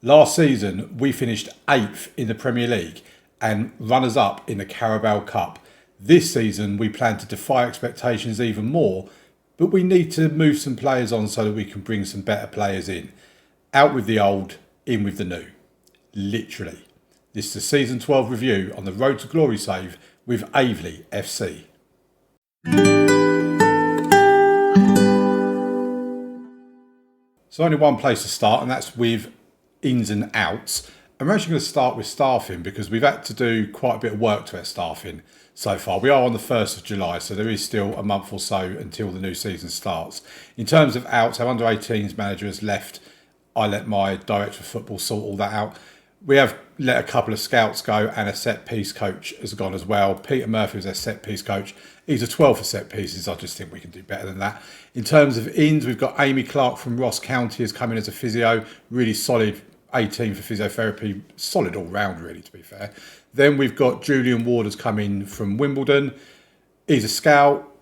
Last season, we finished 8th in the Premier League and runners-up in the Carabao Cup. This season, we plan to defy expectations even more, but we need to move some players on so that we can bring some better players in. Out with the old, in with the new. Literally. This is the Season 12 review on the Road to Glory save with Aveley FC. So only one place to start, and that's with ins and outs. I'm actually going to start with staffing because we've had to do quite a bit of work to our staffing so far. We are on the 1st of July, so there is still a month or so until the new season starts. In terms of outs, our under-18s manager has left. I let my director of football sort all that out. We have let a couple of scouts go, and a set-piece coach has gone as well. Peter Murphy was our set-piece coach. He's a 12 for set-pieces. I just think we can do better than that. In terms of ins, we've got Amy Clark from Ross County has come in as a physio. Really solid 18 for physiotherapy. Solid all round, really, to be fair. Then we've got Julian Ward has come in from Wimbledon. He's a scout.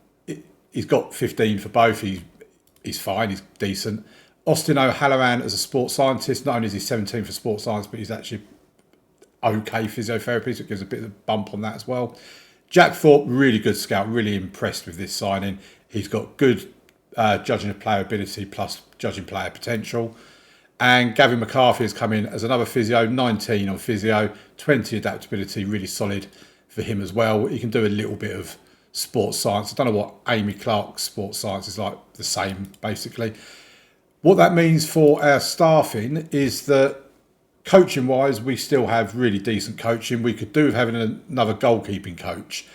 He's got 15 for both. He's fine. He's decent. Austin O'Halloran as a sports scientist. Not only is he 17 for sports science, but he's actually okay physiotherapy, so it gives a bit of a bump on that as well. Jack Thorpe, really good scout. Really impressed with this signing. He's got good judging of player ability plus judging player potential. And Gavin McCarthy has come in as another physio, 19 on physio, 20 adaptability, really solid for him as well. He can do a little bit of sports science. I don't know what Amy Clark's sports science is like, the same basically. What that means for our staffing is that coaching wise, we still have really decent coaching. We could do with having another goalkeeping coach.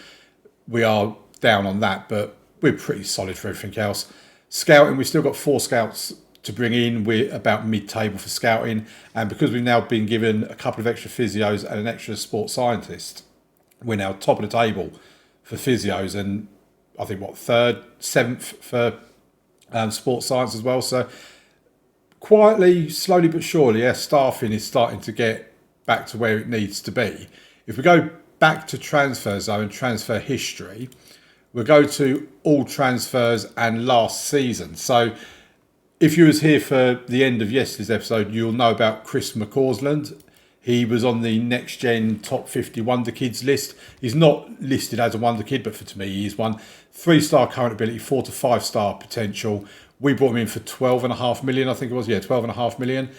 We are down on that, but we're pretty solid for everything else. Scouting, we've still got 4 scouts to bring in. We're about mid-table for scouting, and because we've now been given a couple of extra physios and an extra sports scientist, we're now top of the table for physios, and I think 3rd, 7th for sports science as well. So quietly, slowly but surely, our staffing is starting to get back to where it needs to be. If we go back to transfer zone and transfer history, we'll go to all transfers and last season. So if you was here for the end of yesterday's episode, you'll know about Chris McCausland. He was on the Next Gen Top 50 Wonder Kids list. He's not listed as a Wonder Kid, but to me, he is one. 3-star current ability, 4 to 5-star potential. We brought him in for 12.5 million, I think it was. Yeah, 12.5 million.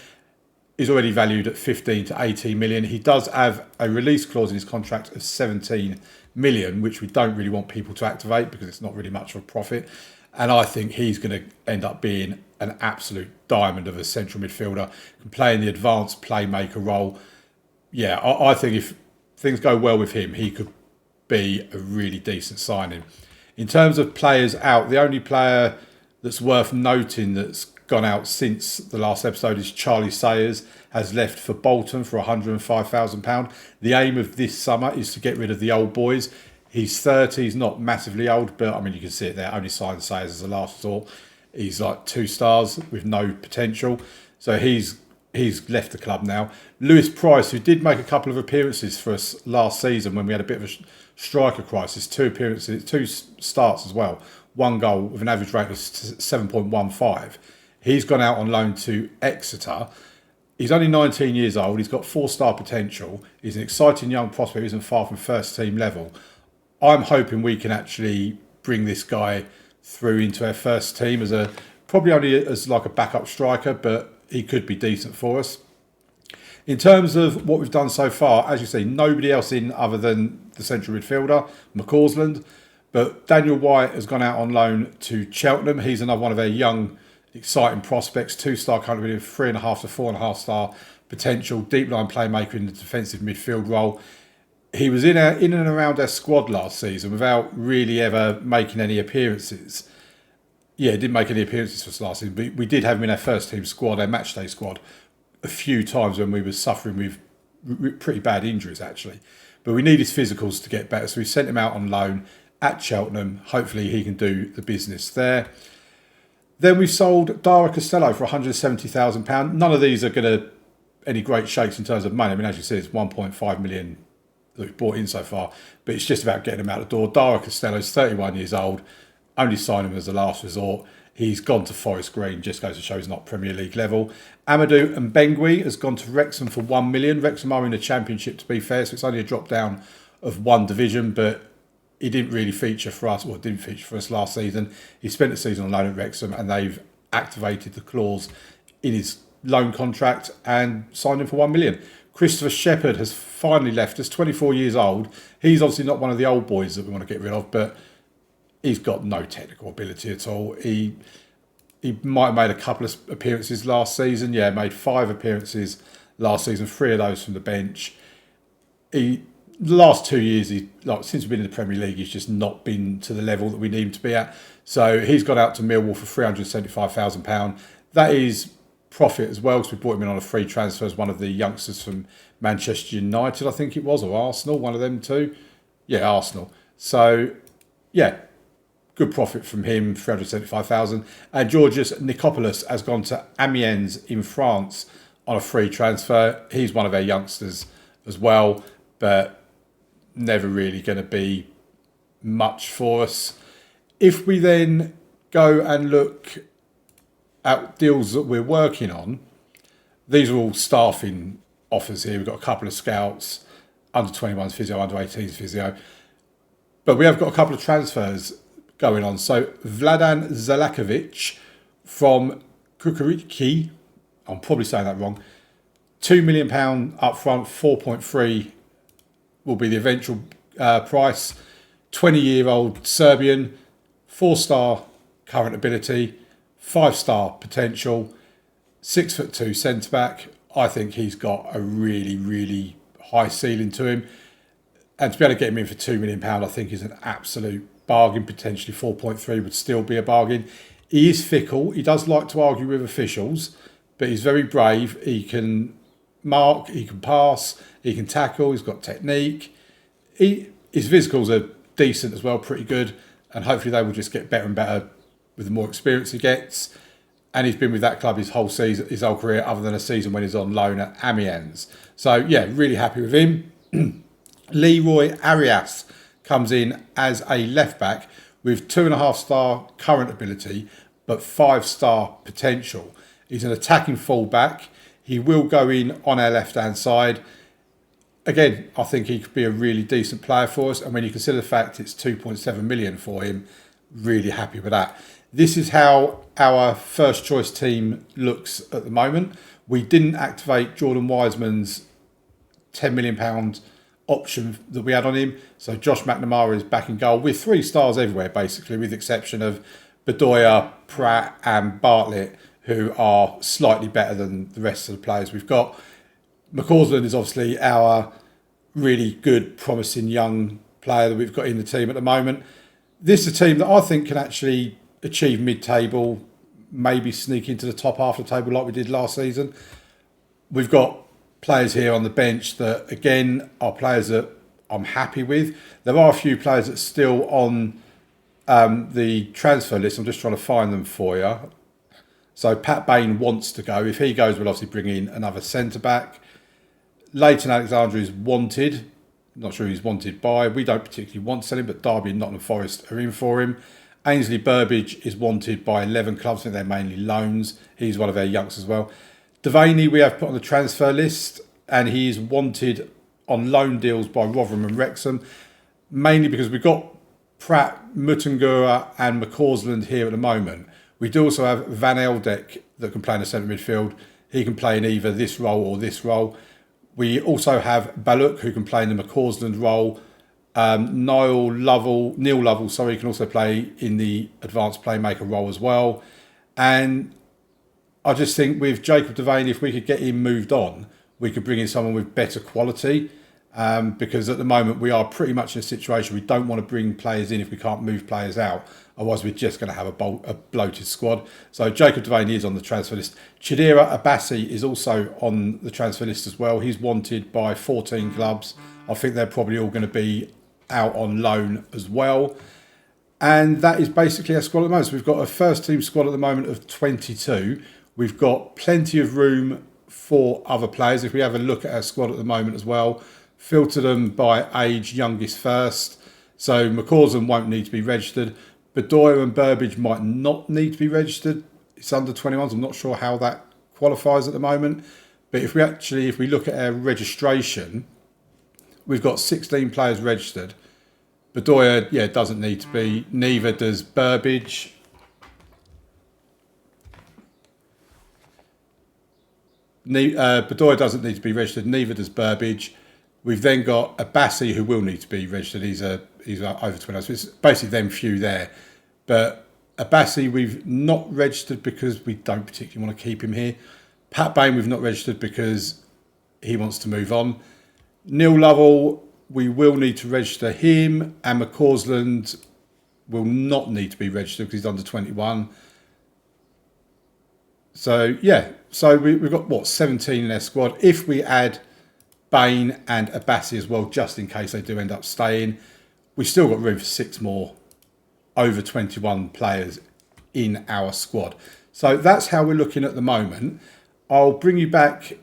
He's already valued at 15 to 18 million. He does have a release clause in his contract of 17 million, which we don't really want people to activate because it's not really much of a profit. And I think he's going to end up being an absolute diamond of a central midfielder, can play in the advanced playmaker role. Yeah, I think if things go well with him, he could be a really decent signing. In terms of players out, the only player that's worth noting that's gone out since the last episode is Charlie Sayers, has left for Bolton for £105,000. The aim of this summer is to get rid of the old boys. He's 30, he's not massively old, but I mean, you can see it there. Only signed Sayers as a last resort. He's like 2 stars with no potential. So he's left the club now. Lewis Price, who did make a couple of appearances for us last season when we had a bit of a striker crisis, 2 appearances, 2 starts as well, 1 goal with an average rate of 7.15. He's gone out on loan to Exeter. He's only 19 years old. He's got 4-star potential. He's an exciting young prospect. He isn't far from first team level. I'm hoping we can actually bring this guy through into our first team as probably only as like a backup striker, but he could be decent for us. In terms of what we've done so far, as you see, nobody else in other than the central midfielder, McCausland. But Daniel White has gone out on loan to Cheltenham. He's another one of our young, exciting prospects. 2-star currently with 3.5 to 4.5-star potential. Deep line playmaker in the defensive midfield role. He was in and around our squad last season without really ever making any appearances. Yeah, he didn't make any appearances for us last season, but we did have him in our first team squad, our matchday squad, a few times when we were suffering with pretty bad injuries, actually. But we need his physicals to get better, so we sent him out on loan at Cheltenham. Hopefully he can do the business there. Then we sold Dara Costello for £170,000. None of these are going to any great shakes in terms of money. I mean, as you said, it's 1.5 million that we've bought in so far, but it's just about getting him out the door. Dara Costello is 31 years old, only signed him as a last resort. He's gone to Forest Green, just goes to show he's not Premier League level. Amadou and Bengui has gone to Wrexham for 1 million. Wrexham are in the Championship, to be fair, so it's only a drop down of one division, but he didn't really feature for us, didn't feature for us last season. He spent the season on loan at Wrexham, and they've activated the clause in his loan contract and signed him for 1 million. Christopher Shepherd has finally left us, 24 years old. He's obviously not one of the old boys that we want to get rid of, but he's got no technical ability at all. He might have made a couple of appearances last season. Yeah, made 5 appearances last season, 3 of those from the bench. The last 2 years, since we've been in the Premier League, he's just not been to the level that we need him to be at. So he's gone out to Millwall for £375,000. That is profit as well, because we brought him in on a free transfer as one of the youngsters from Manchester United, I think it was, or Arsenal, one of them too. Yeah, Arsenal. So, yeah, good profit from him, 375,000. And Georgios Nikopoulos has gone to Amiens in France on a free transfer. He's one of our youngsters as well, but never really going to be much for us. If we then go and look at deals that we're working on, these are all staffing offers here. We've got a couple of scouts, under 21s physio, under 18s physio. But we have got a couple of transfers going on. So Vladan Zalakovic from Kukuriki, I'm probably saying that wrong, £2 million up front, 4.3 will be the eventual price. 20-year-old Serbian, 4-star current ability, 5-star potential, 6'2" centre-back. I think he's got a really, really high ceiling to him. And to be able to get him in for £2 million, I think is an absolute bargain. Potentially 4.3 would still be a bargain. He is fickle. He does like to argue with officials, but he's very brave. He can mark, he can pass, he can tackle, he's got technique. His physicals are decent as well, pretty good. And hopefully they will just get better and better with the more experience he gets. And he's been with that club his whole season, his whole career, other than a season when he's on loan at Amiens. So yeah, really happy with him. Leroy Arias comes in as a left back with 2.5-star current ability, but 5-star potential. He's an attacking fullback. He will go in on our left-hand side. Again, I think he could be a really decent player for us. And when you consider the fact it's 2.7 million for him, really happy with that. This is how our first choice team looks at the moment. We didn't activate Jordan Wiseman's £10 million option that we had on him. So Josh McNamara is back in goal with 3 stars everywhere, basically, with the exception of Bedoya, Pratt and Bartlett, who are slightly better than the rest of the players we've got. McCausland is obviously our really good, promising young player that we've got in the team at the moment. This is a team that I think can actually achieve mid-table, maybe sneak into the top half of the table like we did last season. We've got players here on the bench that, again, are players that I'm happy with. There are a few players that are still on the transfer list. I'm just trying to find them for you. So Pat Bain wants to go. If he goes, we'll obviously bring in another centre-back. Leighton Alexander is wanted. Not sure who he's wanted by. We don't particularly want to sell him, but Derby and Nottingham Forest are in for him. Ainsley Burbage is wanted by 11 clubs. I think they're mainly loans. He's one of their youngsters as well. Devaney we have put on the transfer list, and he is wanted on loan deals by Rotherham and Wrexham, mainly because we've got Pratt, Mutangura and McCausland here at the moment. We do also have Van Eldek that can play in the centre midfield. He can play in either this role or this role. We also have Baluk, who can play in the McCausland role. Neil Lovell, he can also play in the advanced playmaker role as well. And I just think with Jacob Devaney, if we could get him moved on, we could bring in someone with better quality. Because at the moment we are pretty much in a situation we don't want to bring players in if we can't move players out. Otherwise we're just going to have a bloated squad. So Jacob Devaney is on the transfer list. Chidera Abassi is also on the transfer list as well. He's wanted by 14 clubs. I think they're probably all going to be out on loan as well. And that is basically our squad at the moment. So we've got a first team squad at the moment of 22. We've got plenty of room for other players. If we have a look at our squad at the moment as well, filter them by age, youngest first. So McCausland won't need to be registered. Bedoya and Burbage might not need to be registered. It's under 21s. I'm not sure how that qualifies at the moment. But if we look at our registration, we've got 16 players registered. Bedoya, doesn't need to be. Neither does Burbage. Bedoya doesn't need to be registered. Neither does Burbage. We've then got Abbasi, who will need to be registered. He's over 20. So it's basically them few there. But Abbasi, we've not registered because we don't particularly want to keep him here. Pat Bain, we've not registered because he wants to move on. Neil Lovell, we will need to register him. And McCausland will not need to be registered because he's under 21. So, we've got, 17 in their squad. If we add Bain and Abbasi as well, just in case they do end up staying, we've still got room for 6 more over 21 players in our squad. So that's how we're looking at the moment. I'll bring you back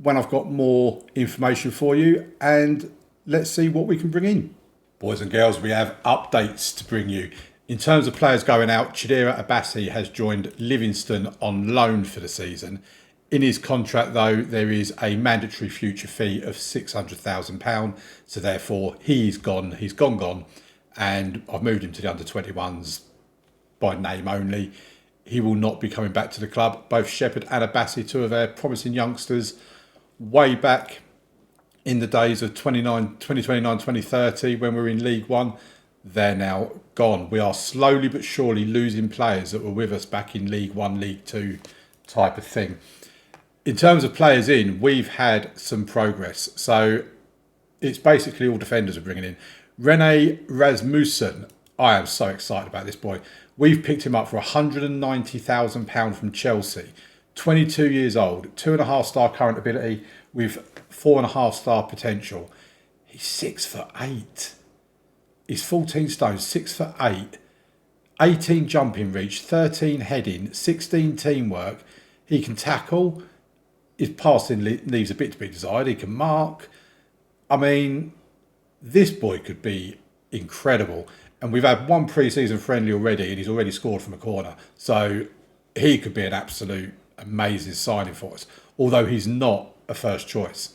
when I've got more information for you, and let's see what we can bring in. Boys and girls, we have updates to bring you. In terms of players going out, Chidera Abbasi has joined Livingston on loan for the season. In his contract, though, there is a mandatory future fee of £600,000. So therefore, he's gone, and I've moved him to the under-21s by name only. He will not be coming back to the club. Both Shepherd and Abbasi, two of our promising youngsters, way back in the days of 2029, 2030, when we were in League One, they're now gone. We are slowly but surely losing players that were with us back in League One, League Two type of thing. In terms of players in, we've had some progress. So it's basically all defenders we're bringing in. Rene Rasmussen, I am so excited about this boy. We've picked him up for £190,000 from Chelsea. 22 years old, 2.5-star current ability with 4.5-star potential. He's 6'8". He's 14 stone, 6'8". 18 jumping reach, 13 heading, 16 teamwork. He can tackle. His passing leaves a bit to be desired. He can mark. I mean, this boy could be incredible. And we've had one pre-season friendly already, and he's already scored from a corner. So he could be an absolute amazing signing for us, although he's not a first choice.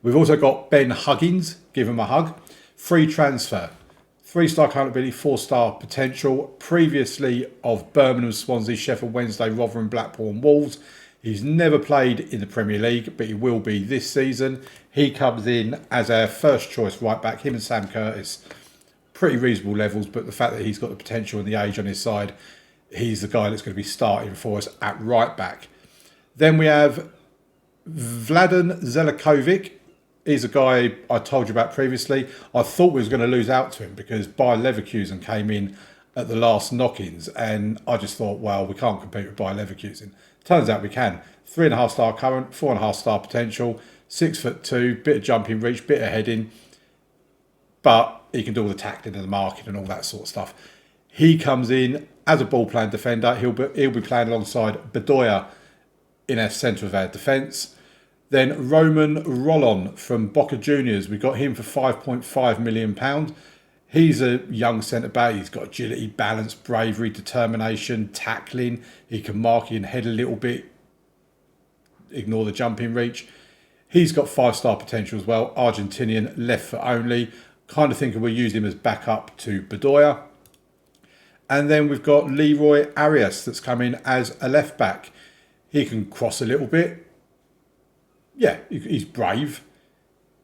We've also got Ben Huggins. Give him a hug. Free transfer. 3-star current ability, 4-star potential. Previously of Birmingham, Swansea, Sheffield Wednesday, Rotherham, Blackpool and Wolves. He's never played in the Premier League, but he will be this season. He comes in as our first choice right back. Him and Sam Curtis, pretty reasonable levels, but the fact that he's got the potential and the age on his side, he's the guy that's going to be starting for us at right back. Then we have Vladan Zelikovic. He's a guy I told you about previously. I thought we was going to lose out to him because Bayer Leverkusen came in at the last knock-ins, and I just thought, well, we can't compete with Bayer Leverkusen. Turns out we can. 3.5-star current, 4.5-star potential, 6'2", bit of jumping reach, bit of heading, but he can do all the tackling and the marking and all that sort of stuff. He comes in as a ball-playing defender. He'll be playing alongside Bedoya in our centre of our defence. Then Roman Rollon from Boca Juniors. We got him for £5.5 million. He's a young centre-back. He's got agility, balance, bravery, determination, tackling. He can mark, he can head a little bit. Ignore the jumping reach. He's got 5-star potential as well. Argentinian, left foot only. Kind of thinking we'll use him as backup to Bedoya. And then we've got Leroy Arias that's come in as a left back. He can cross a little bit. Yeah, he's brave.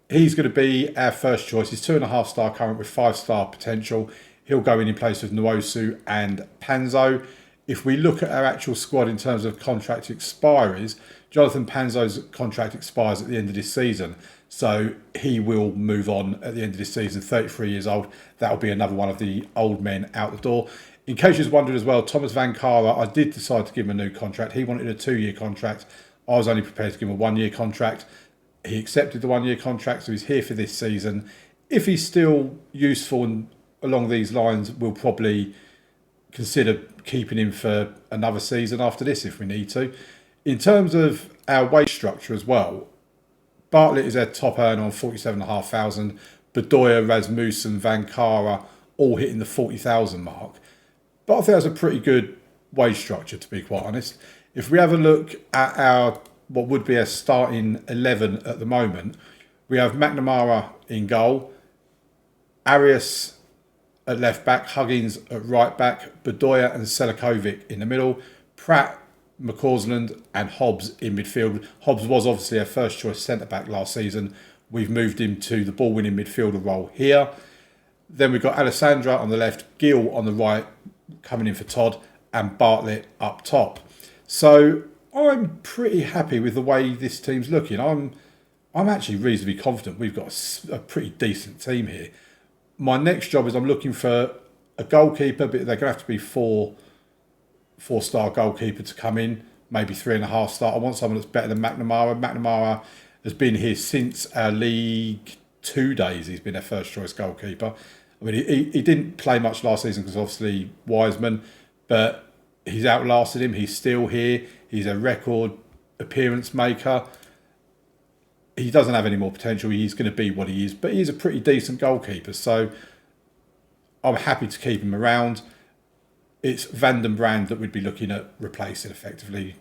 He's going to be our first choice. He's 2.5-star current with 5-star potential. He'll go in place with Nwosu and Panzo. If we look at our actual squad in terms of contract expiries, Jonathan Panzo's contract expires at the end of this season. So he will move on at the end of this season, 33 years old. That'll be another one of the old men out the door. In case you was wondering as well, Thomas Van Kara, I did decide to give him a new contract. He wanted a 2-year contract. I was only prepared to give him a 1-year contract. He accepted the 1-year contract, so he's here for this season. If he's still useful and along these lines, we'll probably consider keeping him for another season after this if we need to. In terms of our wage structure as well, Bartlett is our top earner on 47,500. Bedoya, Rasmussen, Van Kara all hitting the 40,000 mark. But I think that's a pretty good wage structure, to be quite honest. If we have a look at our what would be a starting 11 at the moment, we have McNamara in goal, Arias at left back, Huggins at right back, Bedoya and Selakovic in the middle, Pratt, McCausland and Hobbs in midfield. Hobbs was obviously our first choice centre back last season. We've moved him to the ball winning midfielder role here. Then we've got Alessandra on the left, Gill on the right, coming in for Todd, and Bartlett up top. So I'm pretty happy with the way this team's looking. I'm actually reasonably confident we've got a pretty decent team here. My next job is I'm looking for a goalkeeper, but they're going to have to be four-star goalkeeper to come in, maybe 3.5 star. I want someone that's better than McNamara. McNamara has been here since our League 2 days. He's been our first choice goalkeeper. I mean, he didn't play much last season because obviously Wiseman, but he's outlasted him. He's still here. He's a record appearance maker. He doesn't have any more potential. He's going to be what he is, but he's a pretty decent goalkeeper. So I'm happy to keep him around. It's Van den Brand that we'd be looking at replacing effectively.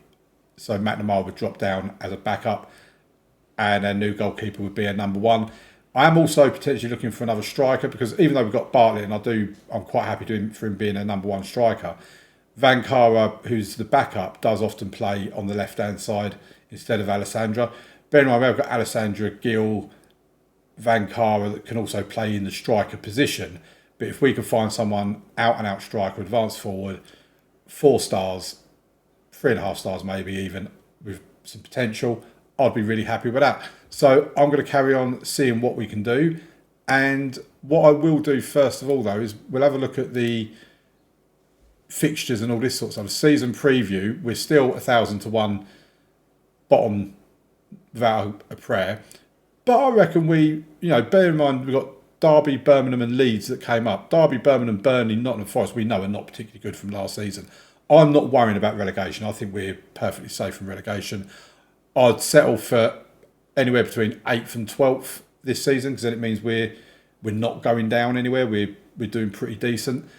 So McNamara would drop down as a backup and our new goalkeeper would be a number one. I am also potentially looking for another striker because even though we've got Bartlett, and I'm quite happy for him being a number one striker, Van Kara, who's the backup, does often play on the left-hand side instead of Alessandra. Bear in mind, we've got Alessandra, Gill, Van Kara that can also play in the striker position. But if we could find someone out-and-out striker, advanced forward, 4 stars, 3.5 stars maybe even, with some potential, I'd be really happy with that. So I'm going to carry on seeing what we can do. And what I will do first of all, though, is we'll have a look at the fixtures and all this sort of stuff. Season preview, we're still 1,000 to 1 bottom without a prayer. But I reckon bear in mind, we've got Derby, Birmingham and Leeds that came up. Derby, Birmingham, Burnley, Nottingham Forest, we know are not particularly good from last season. I'm not worrying about relegation. I think we're perfectly safe from relegation. I'd settle for anywhere between 8th and 12th this season because then it means we're not going down anywhere. We're doing pretty decent.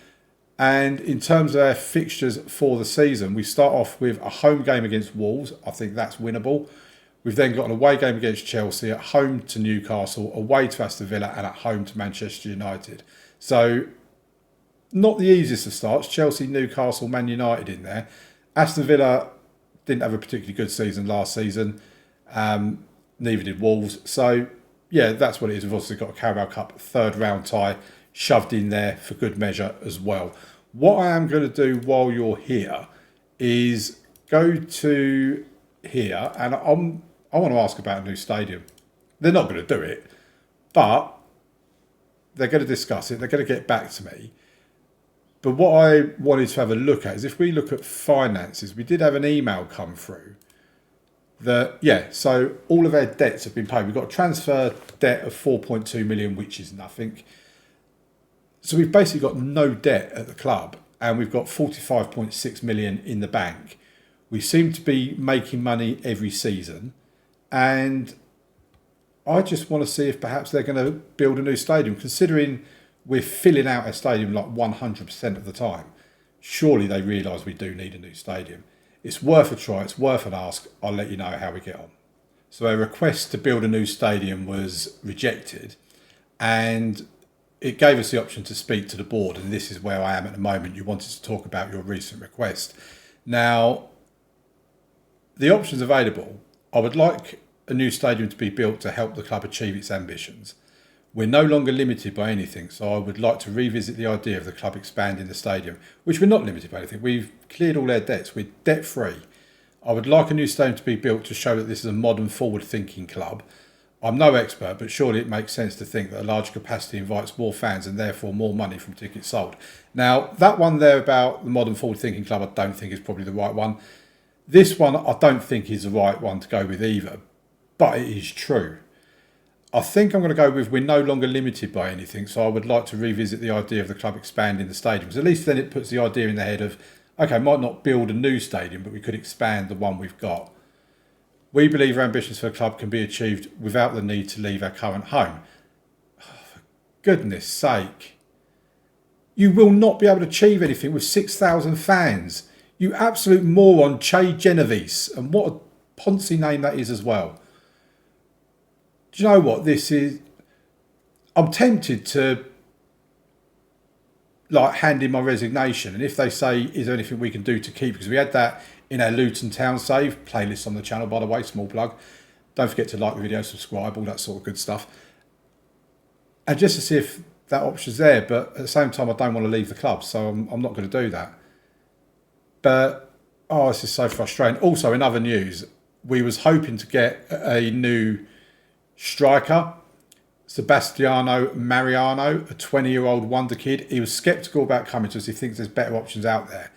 And in terms of our fixtures for the season, we start off with a home game against Wolves. I think that's winnable. We've then got an away game against Chelsea, at home to Newcastle, away to Aston Villa and at home to Manchester United. So not the easiest of starts. Chelsea, Newcastle, Man United in there. Aston Villa didn't have a particularly good season last season. Neither did Wolves. So, yeah, that's what it is. We've also got a Carabao Cup third round tie shoved in there for good measure as well. What I am going to do while you're here is go to here and I want to ask about a new stadium. They're not going to do it, but they're going to discuss it. They're going to get back to me. But what I wanted to have a look at is if we look at finances, we did have an email come through that, so all of our debts have been paid. We've got a transfer debt of 4.2 million, which is nothing. So we've basically got no debt at the club and we've got 45.6 million in the bank. We seem to be making money every season. And I just want to see if perhaps they're going to build a new stadium, considering we're filling out a stadium like 100% of the time. Surely they realise we do need a new stadium. It's worth a try, it's worth an ask. I'll let you know how we get on. So a request to build a new stadium was rejected and it gave us the option to speak to the board, and this is where I am at the moment. You wanted to talk about your recent request. Now, the options available, I would like a new stadium to be built to help the club achieve its ambitions. We're no longer limited by anything, so I would like to revisit the idea of the club expanding the stadium, which we're not limited by anything. We've cleared all our debts. We're debt-free. I would like a new stadium to be built to show that this is a modern, forward-thinking club. I'm no expert, but surely it makes sense to think that a larger capacity invites more fans and therefore more money from tickets sold. Now, that one there about the modern, forward-thinking club, I don't think is probably the right one. This one, I don't think is the right one to go with either, but it is true. I think I'm going to go with we're no longer limited by anything, so I would like to revisit the idea of the club expanding the stadium. Because at least then it puts the idea in the head of, okay, might not build a new stadium, but we could expand the one we've got. We believe our ambitions for the club can be achieved without the need to leave our current home. Oh, for goodness sake. You will not be able to achieve anything with 6,000 fans. You absolute moron, Che Genovese. And what a poncy name that is as well. Do you know what this is? I'm tempted to hand in my resignation. And if they say, is there anything we can do to keep? Because we had that in our Luton Town Save playlist on the channel, by the way, small plug. Don't forget to like the video, subscribe, all that sort of good stuff. And just to see if that option's there, but at the same time, I don't want to leave the club, so I'm not going to do that. But, this is so frustrating. Also, in other news, we was hoping to get a new striker, Sebastiano Mariano, a 20-year-old wonder kid. He was sceptical about coming to us. He thinks there's better options out there.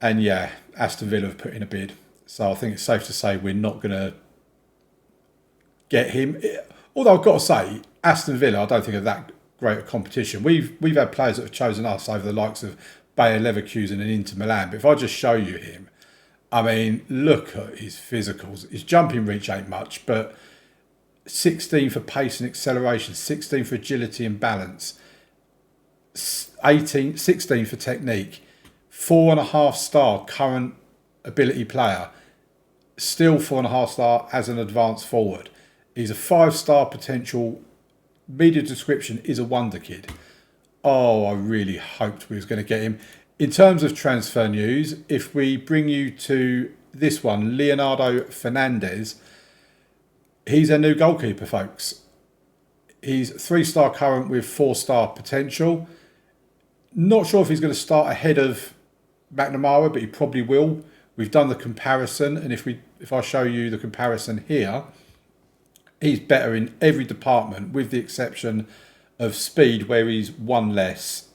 And yeah, Aston Villa have put in a bid. So I think it's safe to say we're not going to get him. Although I've got to say, Aston Villa, I don't think are that great a competition. We've had players that have chosen us over the likes of Bayer Leverkusen and Inter Milan. But if I just show you him, I mean, look at his physicals. His jumping reach ain't much, but 16 for pace and acceleration, 16 for agility and balance, 16 for technique, 4.5 star current ability player, still 4.5 star as an advanced forward. He's a 5-star potential. Media description is a wonder kid. I really hoped we was going to get him. In terms of transfer news, if we bring you to this one, Leonardo Fernandez, he's a new goalkeeper, folks. He's 3-star current with 4-star potential. Not sure if he's going to start ahead of McNamara, but he probably will. We've done the comparison, and if I show you the comparison here, he's better in every department with the exception of speed, where he's one less,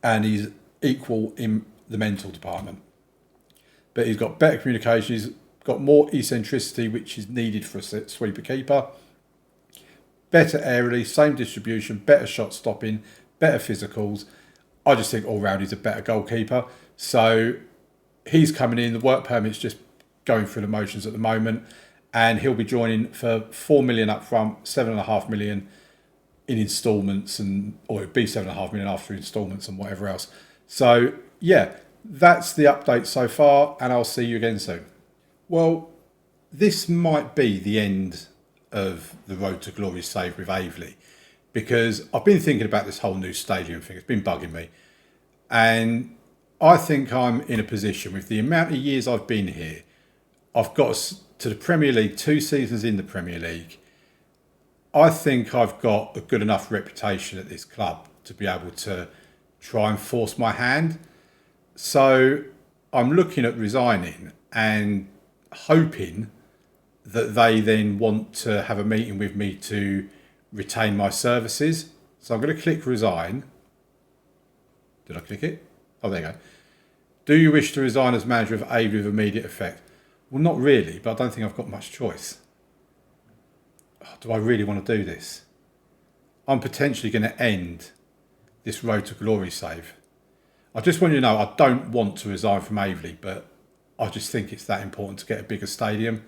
and he's equal in the mental department. But he's got better communication, he's got more eccentricity, which is needed for a sweeper keeper. Better aerially, same distribution, better shot stopping, better physicals. I just think all round he's a better goalkeeper. So he's coming in, the work permit's just going through the motions at the moment, and he'll be joining for 4 million up front, 7.5 million in instalments, or it'd be 7.5 million after instalments and whatever else. So yeah, that's the update so far, and I'll see you again soon. Well, this might be the end of the road to glory save with Aveley, because I've been thinking about this whole new stadium thing. It's been bugging me, and I think I'm in a position with the amount of years I've been here. I've got to the Premier League, 2 seasons in the Premier League. I think I've got a good enough reputation at this club to be able to try and force my hand. So I'm looking at resigning and hoping that they then want to have a meeting with me to retain my services. So I'm going to click resign. Did I click it? Oh, there you go. Do you wish to resign as manager of Aveley with immediate effect? Well, not really, but I don't think I've got much choice. Do I really want to do this? I'm potentially going to end this road to glory save. I just want you to know I don't want to resign from Aveley, but I just think it's that important to get a bigger stadium.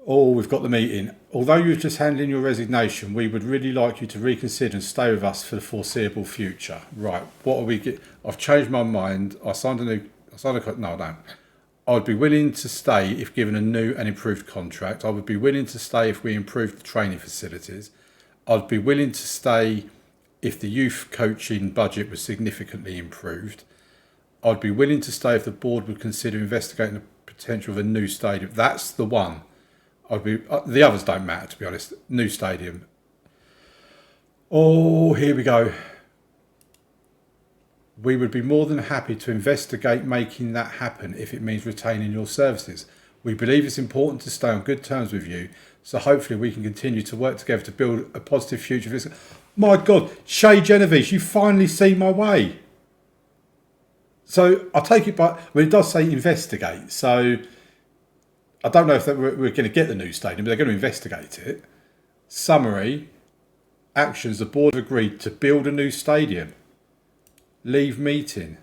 Oh, we've got the meeting. Although you've just handed in your resignation, we would really like you to reconsider and stay with us for the foreseeable future. Right, what are we I've changed my mind. No, I don't. I would be willing to stay if given a new and improved contract. I would be willing to stay if we improved the training facilities. I'd be willing to stay if the youth coaching budget was significantly improved. I'd be willing to stay if the board would consider investigating the potential of a new stadium. That's the one. The others don't matter, to be honest. New stadium. Oh, here we go. We would be more than happy to investigate making that happen if it means retaining your services. We believe it's important to stay on good terms with you, so hopefully we can continue to work together to build a positive future. My God, Che Genovese, you finally see my way. So I'll take it it does say investigate, so I don't know if we're going to get the new stadium, but they're going to investigate it. Summary, actions, the board agreed to build a new stadium. Leave meeting.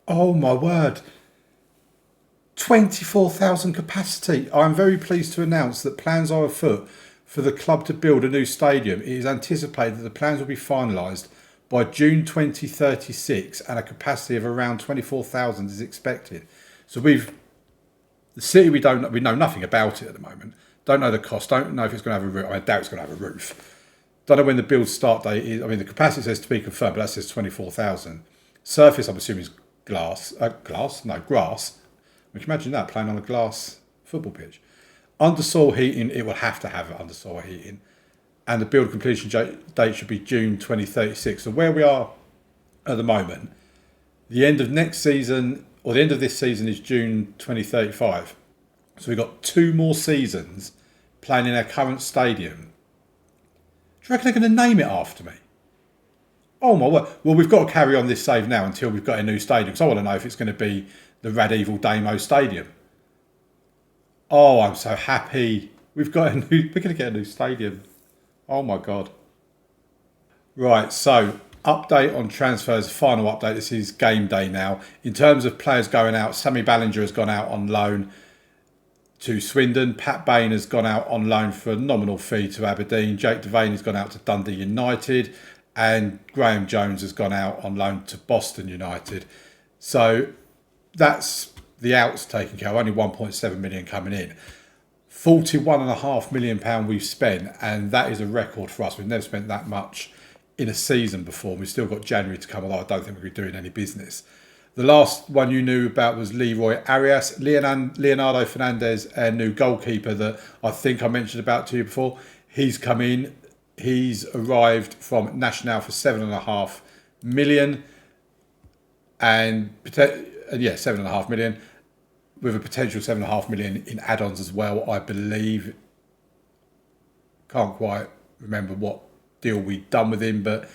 Oh my word. 24,000 capacity. I am very pleased to announce that plans are afoot for the club to build a new stadium. It is anticipated that the plans will be finalised by June 2036 and a capacity of around 24,000 is expected. So the city, we know nothing about it at the moment. Don't know the cost, don't know if it's going to have a roof. I doubt it's going to have a roof. Don't know when the build start date is. The capacity says to be confirmed, but that says 24,000. Surface, I'm assuming, is grass. We can imagine that, playing on a glass football pitch. Undersoil heating, it will have to have undersoil heating. And the build completion date should be June 2036. So where we are at the moment, the end of next season, or the end of this season, is June 2035. So we've got 2 more seasons playing in our current stadium. Do you reckon they're going to name it after me? Oh my word. Well, we've got to carry on this save now until we've got a new stadium. Because I want to know if it's going to be the Rad Evil Damo Stadium. Oh, I'm so happy. We're going to get a new stadium. Oh my God. Right, so update on transfers, final update. This is game day now. In terms of players going out, Sammy Ballinger has gone out on loan to Swindon. Pat Bain has gone out on loan for a nominal fee to Aberdeen. Jake Devane has gone out to Dundee United. And Graham Jones has gone out on loan to Boston United. So that's the outs taken care of. Only 1.7 million coming in. £41.5 million we've spent, and that is a record for us. We've never spent that much in a season before. We've still got January to come, although I don't think we'll be doing any business. The last one you knew about was Leroy Arias. Leonardo Fernandez, our new goalkeeper that I think I mentioned about to you before. He's come in. He's arrived from Nacional for £7.5 million. And 7.5 million. With a potential 7.5 million in add-ons as well, I believe. Can't quite remember what deal we've done with him, but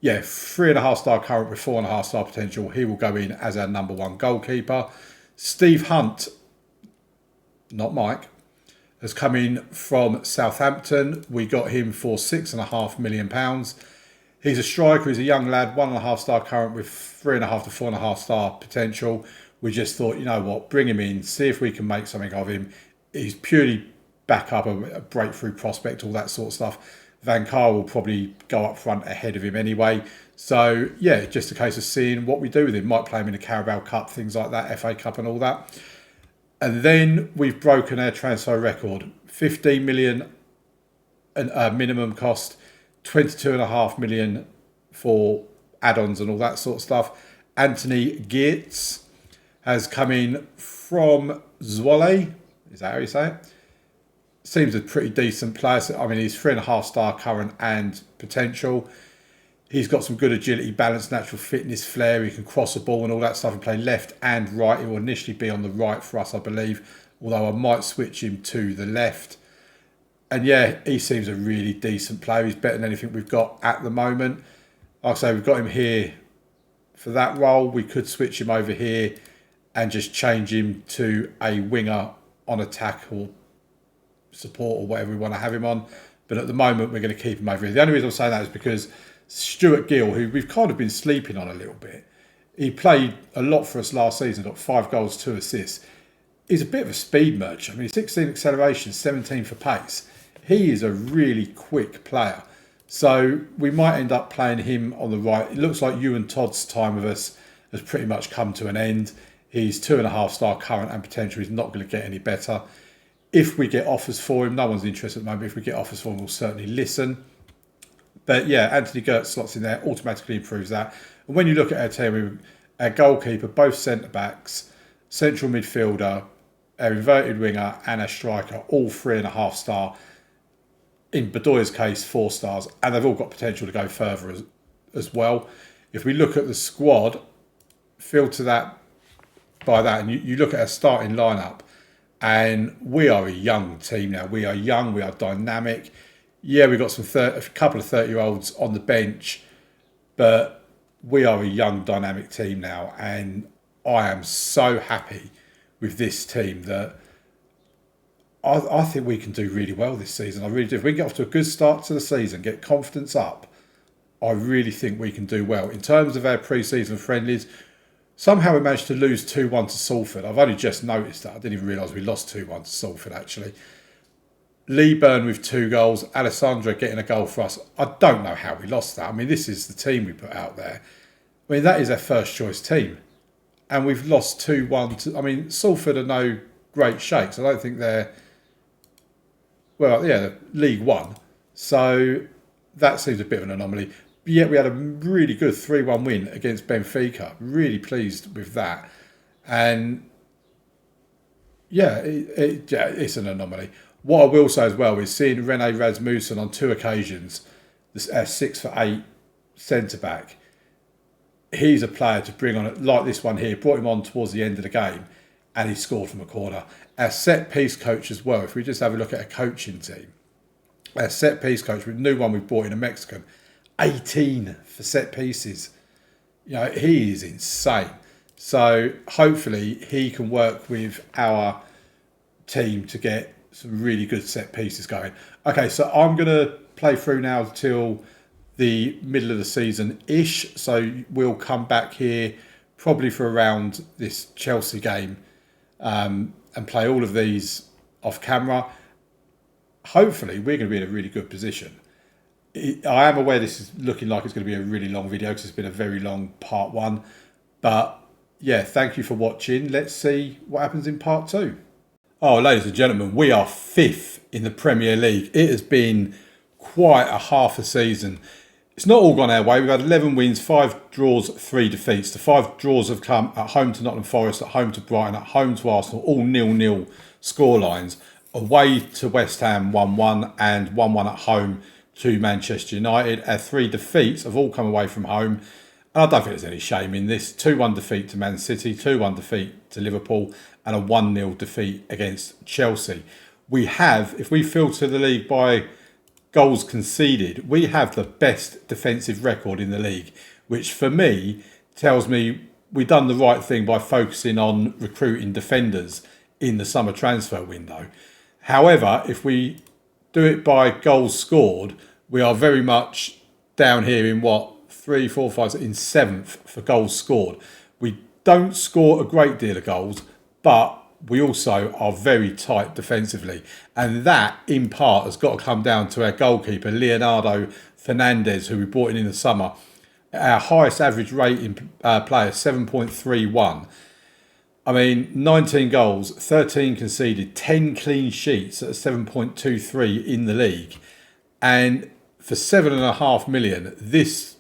yeah, 3.5 star current with 4.5 star potential. He will go in as our number 1 goalkeeper. Steve Hunt, not Mike, has come in from Southampton. We got him for £6.5 million. He's a striker, he's a young lad, 1.5 star current with 3.5 to 4.5 star potential. We just thought, you know what, bring him in, see if we can make something of him. He's purely back up, a breakthrough prospect, all that sort of stuff. Van Gaal will probably go up front ahead of him anyway. So, yeah, just a case of seeing what we do with him. Might play him in the Carabao Cup, things like that, FA Cup and all that. And then we've broken our transfer record. 15 million minimum cost, 22.5 million for add-ons and all that sort of stuff. Anthony Geertz has come in from Zwolle. Is that how you say it? Seems a pretty decent player. He's 3.5 star current and potential. He's got some good agility, balance, natural fitness, flair. He can cross a ball and all that stuff and play left and right. He will initially be on the right for us, I believe, although I might switch him to the left. And yeah, he seems a really decent player. He's better than anything we've got at the moment. Like I say, we've got him here for that role. We could switch him over here and just change him to a winger on attack or support or whatever we want to have him on. But at the moment, we're going to keep him over here. The only reason I'm saying that is because Stuart Gill, who we've kind of been sleeping on a little bit, he played a lot for us last season, got 5 goals, 2 assists. He's a bit of a speed merchant. 16 acceleration, 17 for pace. He is a really quick player. So we might end up playing him on the right. It looks like Ewan Todd's time with us has pretty much come to an end. He's 2.5 star current and potential. He's not going to get any better. If we get offers for him, no one's interested at the moment. If we get offers for him, we'll certainly listen. But yeah, Anthony Geertz slots in there, automatically improves that. And when you look at our team, our goalkeeper, both centre-backs, central midfielder, our inverted winger and our striker, all 3.5 star. In Bedoya's case, 4 stars. And they've all got potential to go further as well. If we look at the squad, filter that by that, and you look at our starting lineup, and we are a young team now. We are young, we are dynamic. Yeah, we've got a couple of 30-year-olds on the bench, but we are a young, dynamic team now. And I am so happy with this team that I think we can do really well this season. I really do. If we get off to a good start to the season, get confidence up, I really think we can do well. In terms of our pre-season friendlies, somehow we managed to lose 2-1 to Salford. I've only just noticed that. I didn't even realise we lost 2-1 to Salford, actually. Lee Byrne with 2 goals, Alessandra getting a goal for us. I don't know how we lost that. I mean, this is the team we put out there. I mean, that is our first choice team. And we've lost 2-1. I mean, Salford are no great shakes. I don't think they're, well, yeah, they're League One. So that seems a bit of an anomaly. But yet we had a really good 3-1 win against Benfica. Really pleased with that. And yeah, it's an anomaly. What I will say as well is seeing Rene Rasmussen on 2 occasions, this 6'8" centre-back, he's a player to bring on, like this one here, brought him on towards the end of the game and he scored from a corner. Our set-piece coach as well, if we just have a look at a coaching team, our set-piece coach, with a new one we've brought in, a Mexican, 18 for set-pieces. You know, he is insane. So hopefully he can work with our team to get some really good set pieces going. Okay, so I'm going to play through now till the middle of the season-ish. So we'll come back here probably for around this Chelsea game and play all of these off camera. Hopefully we're going to be in a really good position. I am aware this is looking like it's going to be a really long video because it's been a very long part 1. But yeah, thank you for watching. Let's see what happens in part 2. Oh, ladies and gentlemen, we are 5th in the Premier League. It has been quite a half a season. It's not all gone our way. We've had 11 wins, 5 draws, 3 defeats. The 5 draws have come at home to Nottingham Forest, at home to Brighton, at home to Arsenal, all 0-0 scorelines. Away to West Ham 1-1 and 1-1 at home to Manchester United. Our 3 defeats have all come away from home. And I don't think there's any shame in this. 2-1 defeat to Man City, 2-1 defeat to Liverpool, and a 1-0 defeat against Chelsea. We have, if we filter the league by goals conceded, we have the best defensive record in the league, which for me tells me we've done the right thing by focusing on recruiting defenders in the summer transfer window. However, if we do it by goals scored, we are very much down here in 3, 4, 5, in 7th for goals scored. We don't score a great deal of goals, but we also are very tight defensively. And that, in part, has got to come down to our goalkeeper, Leonardo Fernandez, who we brought in the summer. Our highest average rating player, 7.31. I mean, 19 goals, 13 conceded, 10 clean sheets at 7.23 in the league. And for 7.5 million, this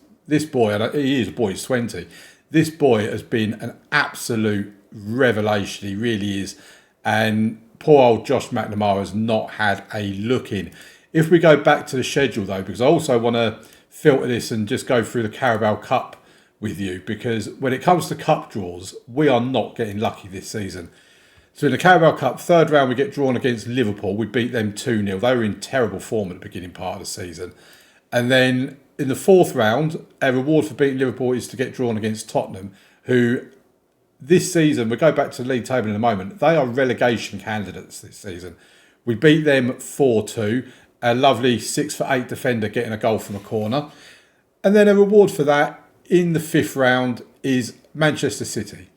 boy, and he is a boy, he's 20, this boy has been an absolute revelation. He really is. And poor old Josh McNamara has not had a look in. If we go back to the schedule, though, because I also want to filter this and just go through the Carabao Cup with you, because when it comes to cup draws, we are not getting lucky this season. So in the Carabao Cup, 3rd round, we get drawn against Liverpool. We beat them 2-0. They were in terrible form at the beginning part of the season. And then in the 4th round, our reward for beating Liverpool is to get drawn against Tottenham, who this season, we'll go back to the league table in a moment, they are relegation candidates this season. We beat them 4-2. A lovely 6'8" defender getting a goal from a corner. And then a reward for that in the 5th round is Manchester City.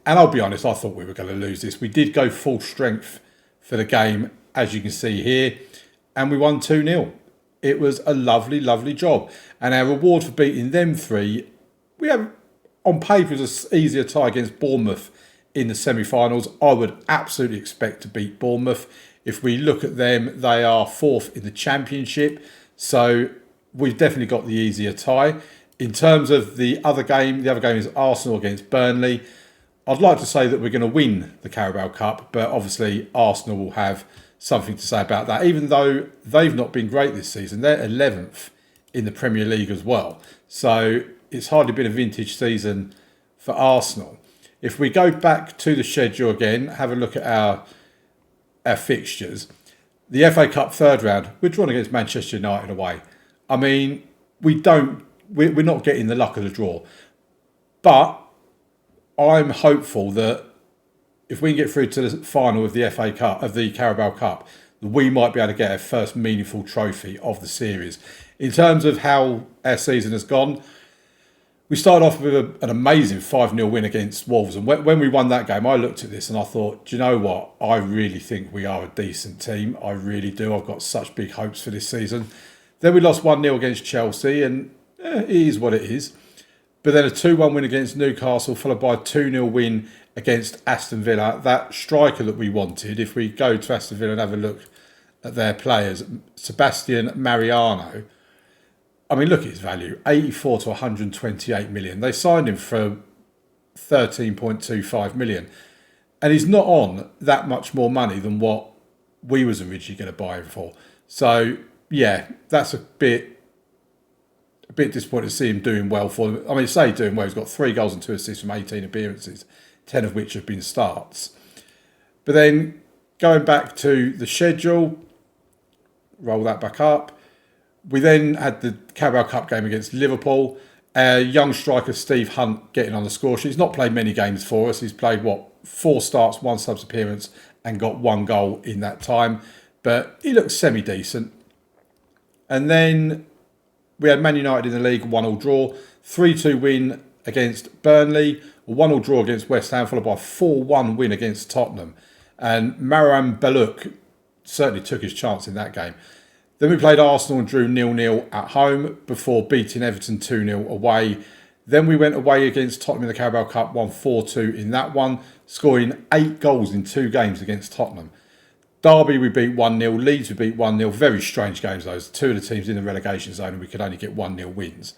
And I'll be honest, I thought we were going to lose this. We did go full strength for the game, as you can see here, and we won 2-0. It was a lovely, lovely job. And our reward for beating them 3, we have, on paper, it was an easier tie against Bournemouth in the semi-finals. I would absolutely expect to beat Bournemouth. If we look at them, they are 4th in the Championship. So we've definitely got the easier tie. In terms of the other game is Arsenal against Burnley. I'd like to say that we're going to win the Carabao Cup, but obviously Arsenal will have something to say about that, even though they've not been great this season. They're 11th in the Premier League as well. So it's hardly been a vintage season for Arsenal. If we go back to the schedule again, have a look at our fixtures. The FA Cup 3rd round, we're drawn against Manchester United away. I mean, we're not getting the luck of the draw. But I'm hopeful that if we can get through to the final of the FA Cup, of the Carabao Cup, we might be able to get our first meaningful trophy of the series. In terms of how our season has gone, We started off with an amazing 5-0 win against Wolves. And when we won that game, I looked at this and I thought, do you know what? I really think we are a decent team. I really do. I've got such big hopes for this season. Then we lost 1-0 against Chelsea, and it is what it is. But then a 2-1 win against Newcastle, followed by a 2-0 win against Aston Villa. That striker that we wanted, if we go to Aston Villa and have a look at their players, Sebastian Mariano, I mean, look at his value, 84 to 128 million. They signed him for 13.25 million. And he's not on that much more money than what we was originally going to buy him for. So, yeah, that's a bit disappointed to see him doing well for them. I mean, say doing well, he's got 3 goals and 2 assists from 18 appearances, 10 of which have been starts. But then, going back to the schedule, roll that back up. We then had the Carabao Cup game against Liverpool. Young striker Steve Hunt getting on the score sheet. He's not played many games for us. He's played, 4 starts, 1 subs appearance and got 1 goal in that time. But he looks semi-decent. And then we had Man United in the league, 1-1 draw. 3-2 win against Burnley. A 1-1 draw against West Ham, followed by a 4-1 win against Tottenham. And Marouane Balouk certainly took his chance in that game. Then we played Arsenal and drew 0-0 at home before beating Everton 2-0 away. Then we went away against Tottenham in the Carabao Cup, won 4-2 in that one, scoring 8 goals in 2 games against Tottenham. Derby we beat 1-0, Leeds we beat 1-0. Very strange games those. 2 of the teams in the relegation zone and we could only get 1-0 wins.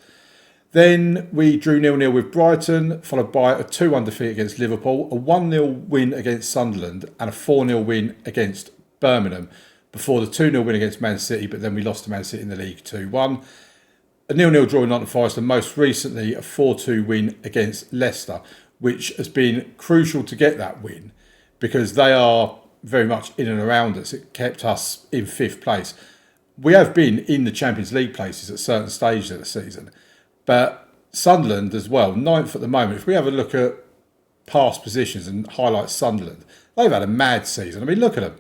Then we drew 0-0 with Brighton, followed by a 2-1 defeat against Liverpool, a 1-0 win against Sunderland and a 4-0 win against Birmingham, before the 2-0 win against Man City, but then we lost to Man City in the league 2-1. A 0-0 draw in Nottingham Forest, and most recently a 4-2 win against Leicester, which has been crucial to get that win because they are very much in and around us. It kept us in 5th place. We have been in the Champions League places at certain stages of the season, but Sunderland as well, 9th at the moment. If we have a look at past positions and highlight Sunderland, they've had a mad season. I mean, look at them.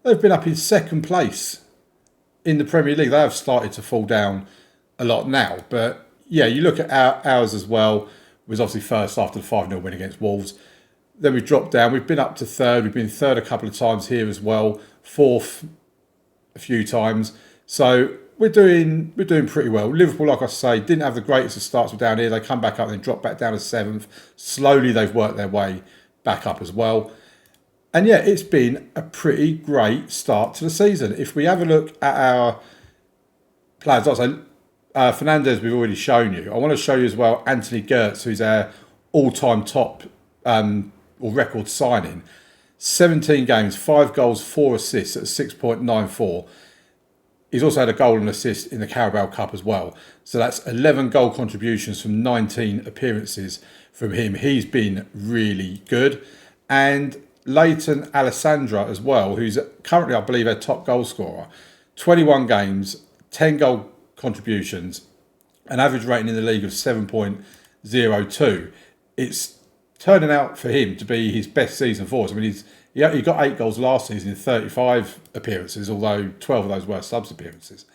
They've been up in 2nd place in the Premier League. They have started to fall down a lot now. But yeah, you look at ours as well. It was obviously first after the 5-0 win against Wolves. Then we dropped down. We've been up to 3rd. We've been 3rd a couple of times here as well. 4th a few times. So we're doing pretty well. Liverpool, like I say, didn't have the greatest of starts down here. They come back up and then drop back down to 7th. Slowly they've worked their way back up as well. And yeah, it's been a pretty great start to the season. If we have a look at our players, like I say, Fernandes we've already shown you. I want to show you as well Anthony Gertz, who's our all-time top or record signing. 17 games, 5 goals, 4 assists at 6.94. He's also had a goal and assist in the Carabao Cup as well. So that's 11 goal contributions from 19 appearances from him. He's been really good. And Leighton Alessandra as well, who's currently, I believe, our top goal scorer. 21 games, 10 goal contributions, an average rating in the league of 7.02. It's turning out for him to be his best season for us. I mean, he got 8 goals last season in 35 appearances, although 12 of those were subs appearances.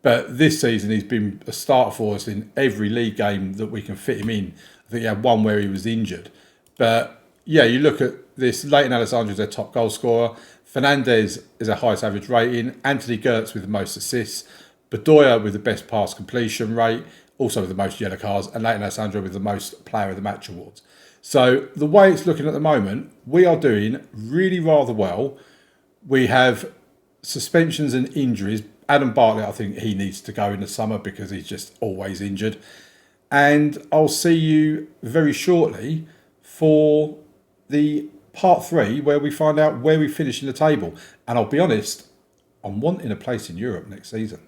But this season, he's been a starter for us in every league game that we can fit him in. I think he had one where he was injured. But yeah, you look at this, Leighton Alessandra is their top goal scorer. Fernandes is our highest average rating. Anthony Gertz with the most assists. Bedoya with the best pass completion rate, also with the most yellow cards. And Leighton Alessandra with the most player of the match awards. So the way it's looking at the moment, we are doing really rather well. We have suspensions and injuries. Adam Bartlett, I think he needs to go in the summer because he's just always injured. And I'll see you very shortly for the part 3 where we find out where we finish in the table. And I'll be honest, I'm wanting a place in Europe next season.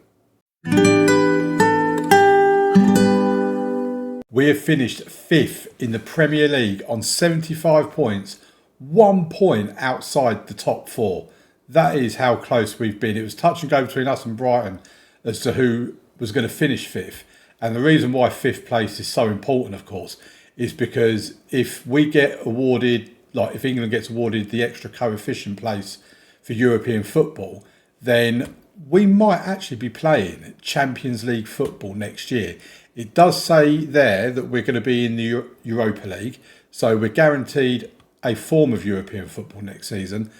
We have finished 5th in the Premier League on 75 points, 1 point outside the top 4. That is how close we've been. It was touch and go between us and Brighton as to who was going to finish 5th. And the reason why 5th place is so important, of course, is because if we get awarded, like if England gets awarded the extra coefficient place for European football, then we might actually be playing Champions League football next year. It does say there that we're going to be in the Europa League, so we're guaranteed a form of European football next season.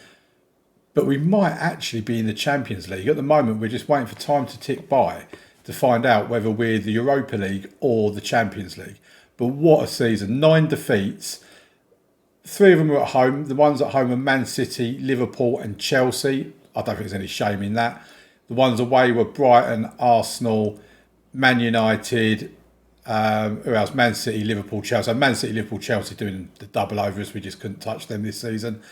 But we might actually be in the Champions League. At the moment, we're just waiting for time to tick by to find out whether we're the Europa League or the Champions League. But what a season. 9 defeats. 3 of them were at home. The ones at home are Man City, Liverpool and Chelsea. I don't think there's any shame in that. The ones away were Brighton, Arsenal, Man United, who else? Man City, Liverpool, Chelsea. So Man City, Liverpool, Chelsea doing the double overs. We just couldn't touch them this season.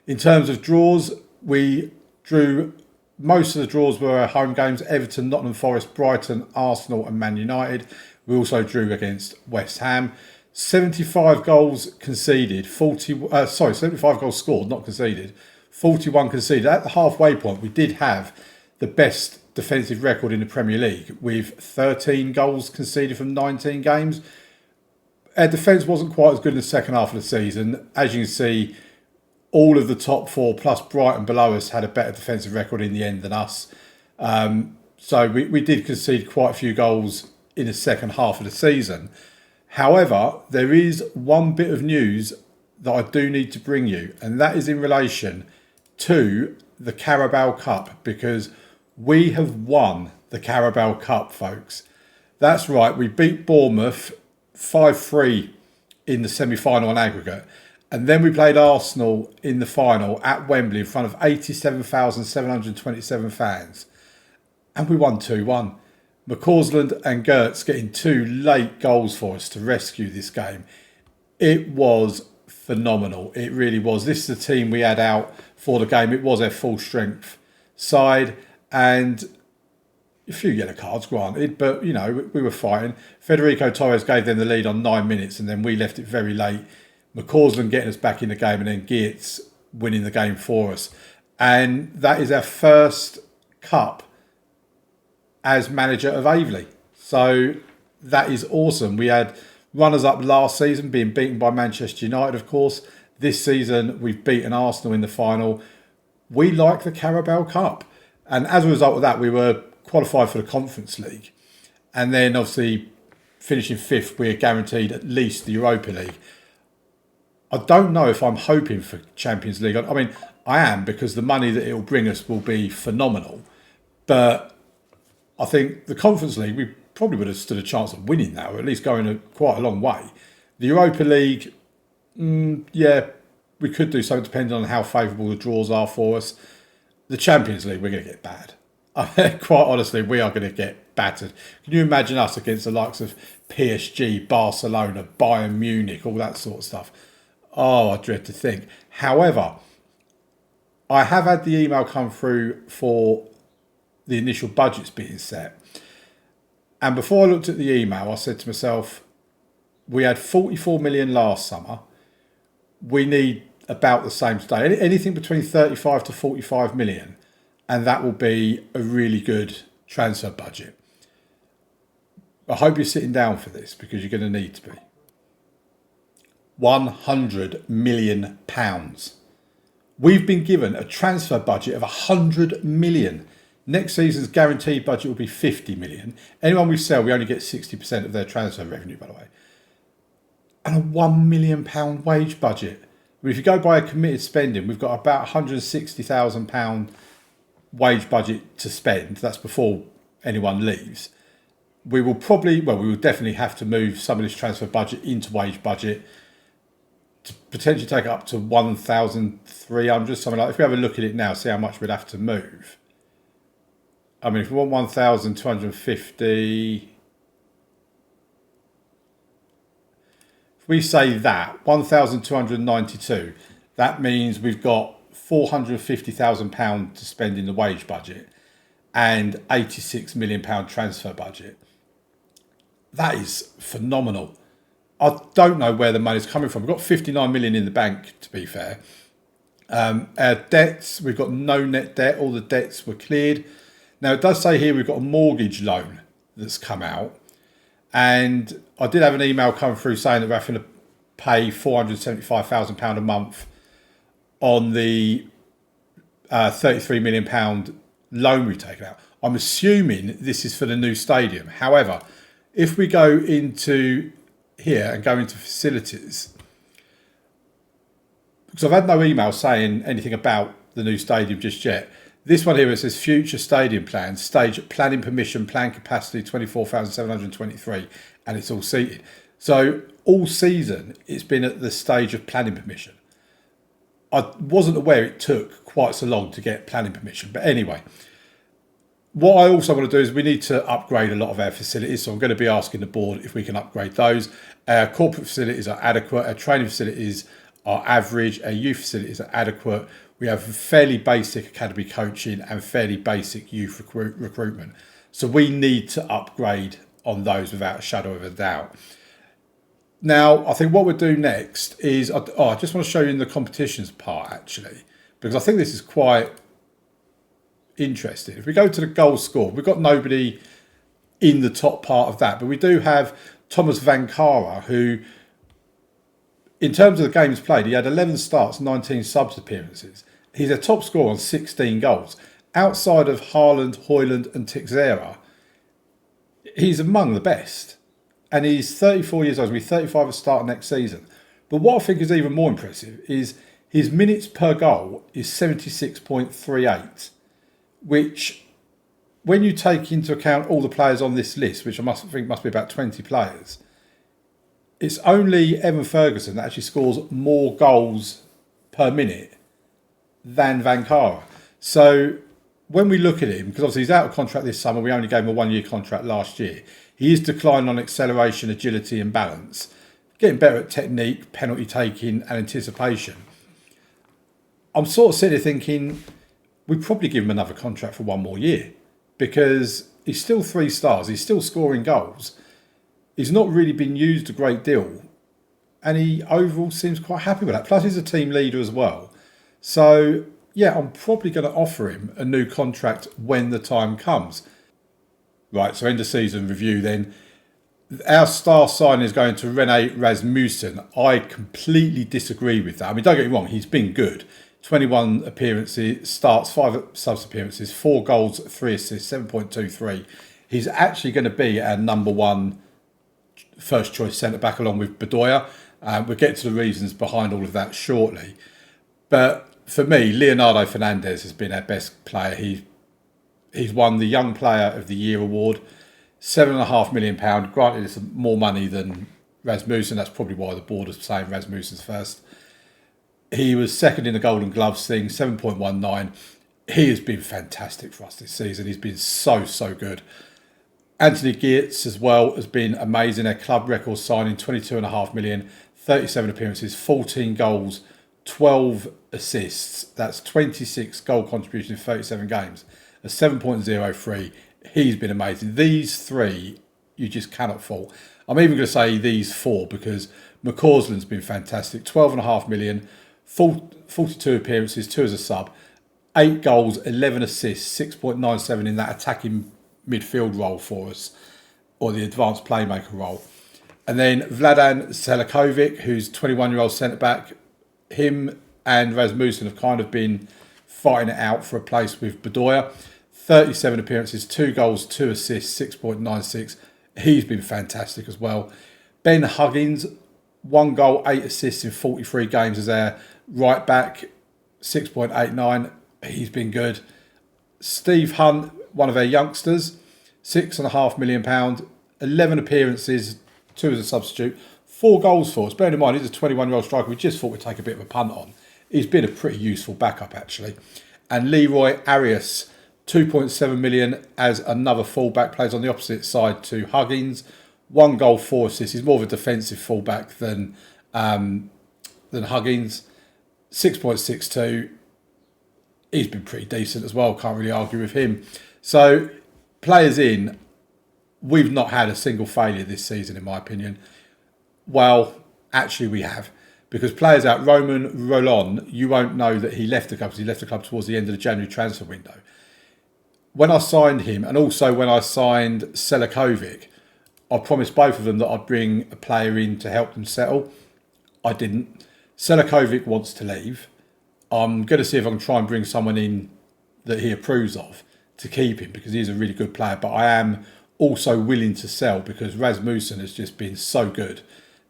In terms of draws, we drew, most of the draws were home games: Everton, Nottingham Forest, Brighton, Arsenal and Man United. We also drew against West Ham. 75 goals conceded, 75 goals scored, not conceded, 41 conceded. At the halfway point, we did have the best defensive record in the Premier League with 13 goals conceded from 19 games. Our defence wasn't quite as good in the second half of the season. As you can see, all of the top 4 plus Brighton below us had a better defensive record in the end than us. So we did concede quite a few goals in the second half of the season. However, there is one bit of news that I do need to bring you, and that is in relation to the Carabao Cup, because we have won the Carabao Cup, folks. That's right, we beat Bournemouth 5-3 in the semi-final on aggregate. And then we played Arsenal in the final at Wembley in front of 87,727 fans. And we won 2-1. McCausland and Gertz getting 2 late goals for us to rescue this game. It was phenomenal. It really was. This is the team we had out for the game. It was their full strength side. And a few yellow cards, granted. But, you know, we were fighting. Federico Torres gave them the lead on 9 minutes. And then we left it very late. McCausland getting us back in the game, and then Geertz winning the game for us. And that is our first cup as manager of Aveley. So that is awesome. We had runners-up last season, being beaten by Manchester United, of course. This season, we've beaten Arsenal in the final. We like the Carabao Cup. And as a result of that, we were qualified for the Conference League. And then, obviously, finishing 5th, we're guaranteed at least the Europa League. I don't know if I'm hoping for Champions League. I mean, I am, because the money that it will bring us will be phenomenal. But I think the Conference League, we probably would have stood a chance of winning that, or at least going quite a long way. The Europa League, yeah, we could do something depending on how favourable the draws are for us. The Champions League, we're going to get bad. Quite honestly, we are going to get battered. Can you imagine us against the likes of PSG, Barcelona, Bayern Munich, all that sort of stuff? Oh, I dread to think. However, I have had the email come through for the initial budgets being set. And before I looked at the email, I said to myself, we had 44 million last summer. We need about the same today. Anything between 35 to 45 million. And that will be a really good transfer budget. I hope you're sitting down for this, because you're going to need to be. £100 million. We've been given a transfer budget of 100 million. Next season's guaranteed budget will be 50 million. Anyone we sell, we only get 60% of their transfer revenue, by the way. And a £1 million wage budget. I mean, if you go by a committed spending, we've got about £160,000 wage budget to spend. That's before anyone leaves. We will definitely have to move some of this transfer budget into wage budget to potentially take it up to 1,300, something like that. If we have a look at it now, see how much we'd have to move. I mean, if we want 1,250, if we say that, 1,292, that means we've got £450,000 to spend in the wage budget and £86 million transfer budget. That is phenomenal. I don't know where the money's coming from. We've got 59 million in the bank, to be fair. Our debts, we've got no net debt. All the debts were cleared. Now, it does say here we've got a mortgage loan that's come out. And I did have an email come through saying that we're having to pay £475,000 a month on the £33 million loan we've taken out. I'm assuming this is for the new stadium. However, if we go into here and go into facilities, because I've had no email saying anything about the new stadium just yet. This one here, it says future stadium plans, stage planning permission, plan capacity 24,723, and it's all seated. So all season, it's been at the stage of planning permission. I wasn't aware it took quite so long to get planning permission. But anyway, what I also want to do is we need to upgrade a lot of our facilities. So I'm going to be asking the board if we can upgrade those. Our corporate facilities are adequate. Our training facilities are average. Our youth facilities are adequate. We have fairly basic academy coaching and fairly basic youth recruitment. So we need to upgrade on those without a shadow of a doubt. Now, I think what we'll do next is, I just want to show you in the competitions part actually, because I think this is quite interesting. If we go to the goals scored, we've got nobody in the top part of that, but we do have Thomas Vankara, who, in terms of the games played, he had 11 starts, 19 subs appearances. He's a top scorer on 16 goals. Outside of Haaland, Højlund and Teixeira, he's among the best. And he's 34 years old, he'll be 35 at start next season. But what I think is even more impressive is his minutes per goal is 76.38, which, when you take into account all the players on this list, which I think must be about 20 players, it's only Evan Ferguson that actually scores more goals per minute than Vankara. So when we look at him, because obviously he's out of contract this summer, we only gave him a 1-year contract last year. He is declining on acceleration, agility and balance, getting better at technique, penalty taking and anticipation. I'm sort of sitting there thinking we'd probably give him another contract for 1 more year, because he's still 3 stars, he's still scoring goals. He's not really been used a great deal, and he overall seems quite happy with that. Plus he's a team leader as well. So yeah, I'm probably going to offer him a new contract when the time comes. Right, so end of season review then. Our star sign is going to René Rasmussen. I completely disagree with that. I mean, don't get me wrong, he's been good. 21 appearances, starts, 5 subs appearances, 4 goals, 3 assists, 7.23. He's actually going to be our number 1 first choice centre-back along with Bedoya. We'll get to the reasons behind all of that shortly. But for me, Leonardo Fernandez has been our best player. He's won the Young Player of the Year award, £7.5 million. Granted, it's more money than Rasmussen. That's probably why the board is saying Rasmussen's first. He was second in the Golden Gloves thing, 7.19. He has been fantastic for us this season. He's been so good. Anthony Geertz as well has been amazing. Their club record signing, £22.5 million, 37 appearances, 14 goals, 12 assists. That's 26 goal contributions in 37 games. A 7.03. He's been amazing. These 3, you just cannot fault. I'm even going to say these 4 because McCausland's been fantastic. 12.5 million, 42 appearances, 2 as a sub, 8 goals, 11 assists, 6.97 in that attacking midfield role for us, or the advanced playmaker role. And then Vladan Selakovic, who's 21-year-old centre-back. Him and Rasmussen have kind of been fighting it out for a place with Bedoya. 37 appearances, 2 goals, 2 assists, 6.96. He's been fantastic as well. Ben Huggins, 1 goal, 8 assists in 43 games as our right back, 6.89. He's been good. Steve Hunt, one of our youngsters, £6.5 million, 11 appearances, 2 as a substitute, 4 goals for us. Bearing in mind, he's a 21-year-old striker we just thought we'd take a bit of a punt on. He's been a pretty useful backup, actually. And Leroy Arias, 2.7 million as another fullback, plays on the opposite side to Huggins. 1 goal, 4 assists. He's more of a defensive fullback than Huggins. 6.62. He's been pretty decent as well. Can't really argue with him. So, players in, we've not had a single failure this season, in my opinion. Well, actually we have. Because players out, Roman Rolon, you won't know that he left the club because he left the club towards the end of the January transfer window. When I signed him, and also when I signed Selakovic, I promised both of them that I'd bring a player in to help them settle. I didn't. Selakovic wants to leave. I'm going to see if I can try and bring someone in that he approves of. to keep him because he's a really good player. But I am also willing to sell because Rasmussen has just been so good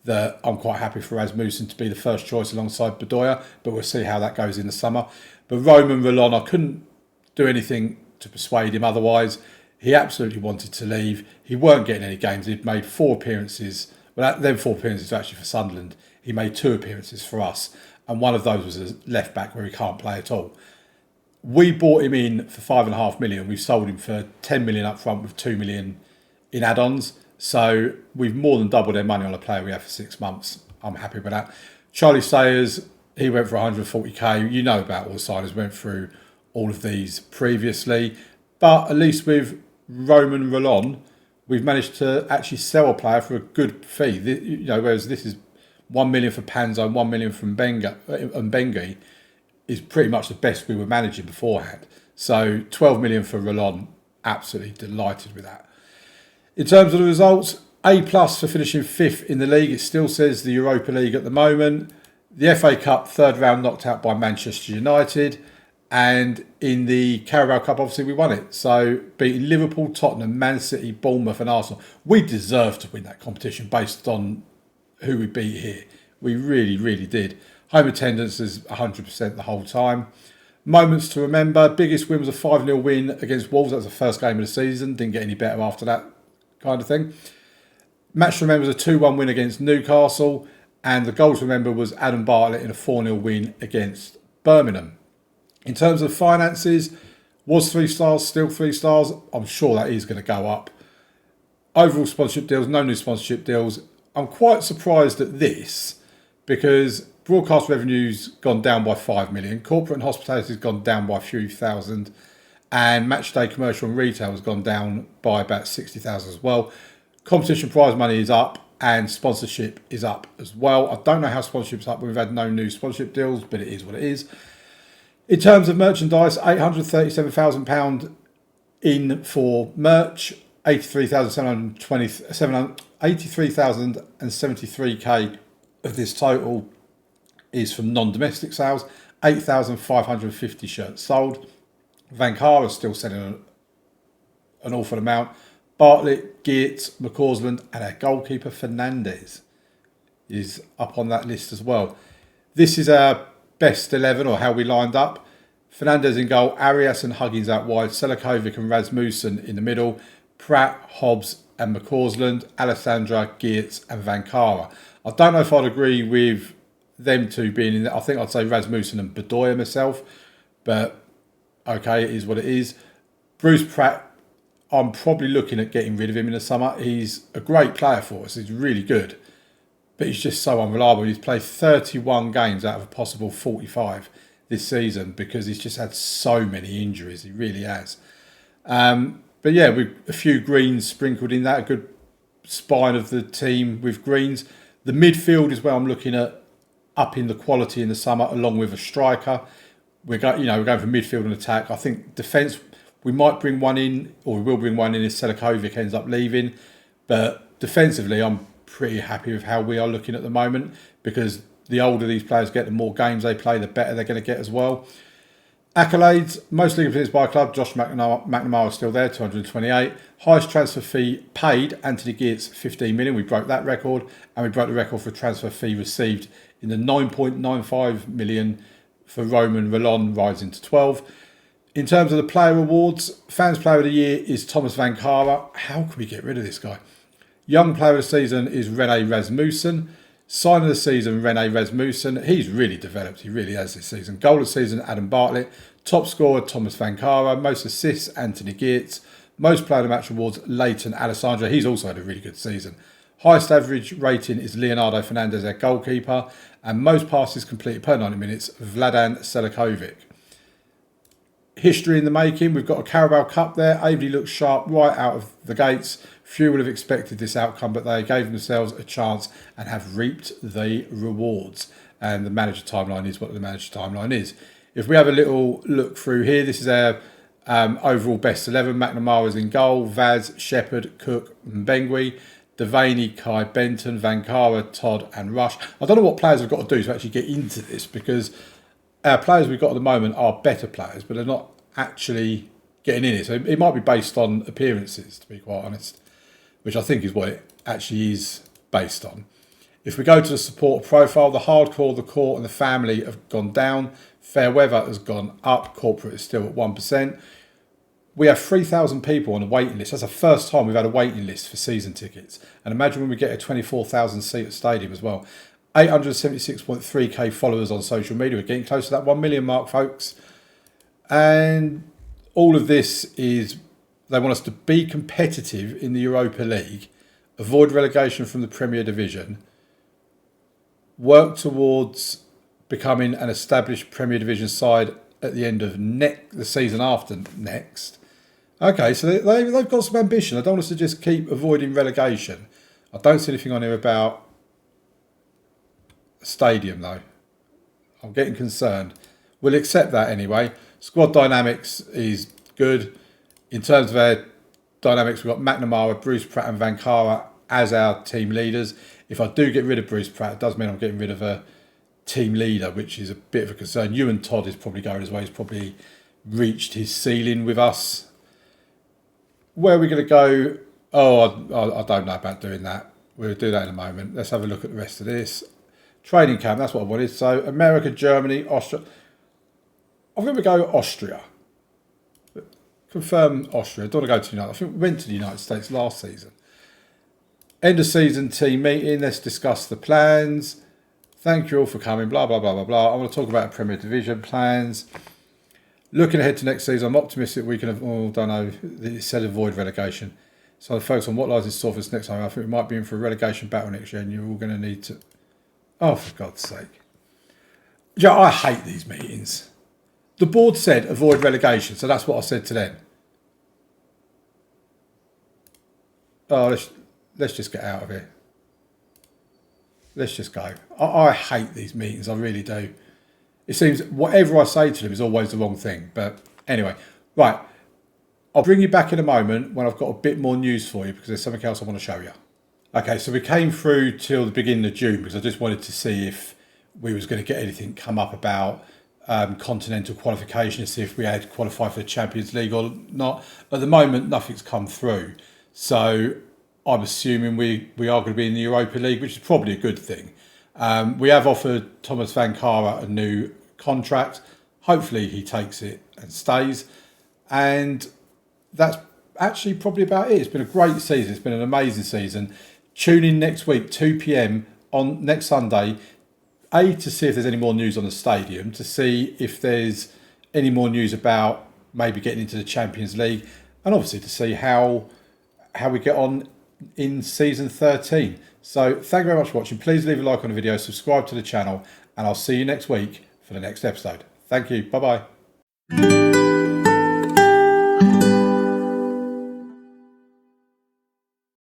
that I'm quite happy for Rasmussen to be the first choice alongside Bedoya. But we'll see how that goes in the summer. But Roman Rolon, I couldn't do anything to persuade him otherwise. He absolutely wanted to leave. He weren't getting any games. He'd made 4 appearances. Well, then 4 appearances actually for Sunderland. He made 2 appearances for us. And one of those was a left back where he can't play at all. We bought him in for $5.5 million. We sold him for $10 million up front with $2 million in add-ons. So we've more than doubled their money on a player we have for 6 months. I'm happy with that. Charlie Sayers, he went for 140k. You know about all the signers, went through all of these previously. But at least with Roman Rolon, we've managed to actually sell a player for a good fee. Whereas this is 1 million for Panzo and 1 million from Bengi is pretty much the best we were managing beforehand. So 12 million for Rolon, absolutely delighted with that. In terms of the results, A+ for finishing 5th in the league. It still says the Europa League at the moment. The FA Cup, 3rd round, knocked out by Manchester United. And in the Carabao Cup, obviously, we won it. So beating Liverpool, Tottenham, Man City, Bournemouth and Arsenal. We deserved to win that competition based on who we beat here. We really, really did. Home attendance is 100% the whole time. Moments to remember. Biggest win was a 5-0 win against Wolves. That was the first game of the season. Didn't get any better after that kind of thing. Match to remember was a 2-1 win against Newcastle. And the goal to remember was Adam Bartlett in a 4-0 win against Birmingham. In terms of finances, was 3 stars, still 3 stars. I'm sure that is going to go up. Overall sponsorship deals, no new sponsorship deals. I'm quite surprised at this because broadcast revenue's gone down by 5 million. Corporate and hospitality has gone down by a few thousand. And matchday commercial and retail has gone down by about 60,000 as well. Competition prize money is up and sponsorship is up as well. I don't know how sponsorship's up. We've had no new sponsorship deals, but it is what it is. In terms of merchandise, £837,000 in for merch, 83,073k of this total is from non-domestic sales. 8,550 shirts sold. Vankara is still selling an awful amount. Bartlett, Geertz, McCausland and our goalkeeper Fernandez is up on that list as well. This is our best 11 or how we lined up. Fernandez in goal, Arias and Huggins out wide, Selakovic and Rasmussen in the middle, Pratt, Hobbs and McCausland, Alessandra, Geertz and Vankara. I don't know if I'd agree with them two being in there. I think I'd say Rasmussen and Bedoya myself, but okay, it is what it is. Bruce Pratt, I'm probably looking at getting rid of him in the summer. He's a great player for us. He's really good, but he's just so unreliable. He's played 31 games out of a possible 45 this season because he's just had so many injuries. He really has. But yeah, with a few greens sprinkled in that, a good spine of the team with greens. The midfield is where I'm looking at upping the quality in the summer, along with a striker. We're going for midfield and attack. I think defence, we might bring one in, or we will bring one in if Selakovic ends up leaving. But defensively, I'm pretty happy with how we are looking at the moment because the older these players get, the more games they play, the better they're going to get as well. Accolades, most league appearances by a club. Josh McNamara is still there, 228. Highest transfer fee paid, Anthony Geertz, 15 million. We broke that record, and we broke the record for transfer fee received in the 9.95 million for Roman Rolon, rising to 12. In terms of the player awards, Fans Player of the Year is Thomas Vankara. How can we get rid of this guy? Young Player of the Season is Rene Rasmussen. Sign of the Season, Rene Rasmussen. He's really developed. He really has this season. Goal of the Season, Adam Bartlett. Top scorer, Thomas Vankara. Most assists, Anthony Geertz. Most Player of the Match awards, Leighton Alessandra. He's also had a really good season. Highest average rating is Leonardo Fernandez, our goalkeeper. And most passes completed per 90 minutes, Vladan Selakovic. History in the making. We've got a Carabao Cup there. Aveley looks sharp right out of the gates. Few would have expected this outcome, but they gave themselves a chance and have reaped the rewards. And the manager timeline is what the manager timeline is. If we have a little look through here, this is our overall best 11. McNamara's in goal. Vaz, Shepherd, Cook, Mbengui, Devaney, Kai, Benton, Vankara, Todd and Rush. I don't know what players have got to do to actually get into this because our players we've got at the moment are better players, but they're not actually getting in it. So it might be based on appearances, to be quite honest, which I think is what it actually is based on. If we go to the supporter profile, the hardcore, the court and the family have gone down. Fair weather has gone up. Corporate is still at 1%. We have 3,000 people on a waiting list. That's the first time we've had a waiting list for season tickets. And imagine when we get a 24,000 seat stadium as well. 876.3k followers on social media. We're getting close to that 1 million mark, folks. And all of this is, they want us to be competitive in the Europa League, avoid relegation from the Premier Division, work towards becoming an established Premier Division side at the end of the season after next. Okay, so they've got some ambition. I don't want us to just keep avoiding relegation. I don't see anything on here about a stadium, though. I'm getting concerned. We'll accept that anyway. Squad dynamics is good. In terms of our dynamics, we've got McNamara, Bruce Pratt and Vankara as our team leaders. If I do get rid of Bruce Pratt, it does mean I'm getting rid of a team leader, which is a bit of a concern. Ewan Todd is probably going his way. He's probably reached his ceiling with us. Where are we going to go? Oh, I don't know about doing that. We'll do that in a moment. Let's have a look at the rest of this. Training camp, that's what I wanted. So America, Germany, Austria. I'm going to go Austria. Confirm Austria. I don't want to go to the United. I think we went to the United States last season. End of season team meeting. Let's discuss the plans. Thank you all for coming. Blah, blah, blah, blah, blah. I want to talk about Premier Division plans. Looking ahead to next season, I'm optimistic we can, don't know, it said avoid relegation. So I focus on what lies in store for us next time. I think we might be in for a relegation battle next year and you're all going to need to... Oh, for God's sake. Yeah, I hate these meetings. The board said avoid relegation, so that's what I said to them. Oh, let's just get out of here. Let's just go. I hate these meetings, I really do. It seems whatever I say to them is always the wrong thing. But anyway, right. I'll bring you back in a moment when I've got a bit more news for you because there's something else I want to show you. Okay, so we came through till the beginning of June because I just wanted to see if we was going to get anything come up about continental qualification, to see if we had qualified for the Champions League or not. At the moment, nothing's come through. So I'm assuming we are going to be in the Europa League, which is probably a good thing. We have offered Thomas Vankara a new contract. Hopefully he takes it and stays. And that's actually probably about it. It's been a great season. It's been an amazing season. Tune in next week, 2 p.m. on next Sunday, to see if there's any more news on the stadium, to see if there's any more news about maybe getting into the Champions League, and obviously to see how we get on in season 13. So thank you very much for watching. Please leave a like on the video, subscribe to the channel, and I'll see you next week for the next episode. Thank you. Bye-bye.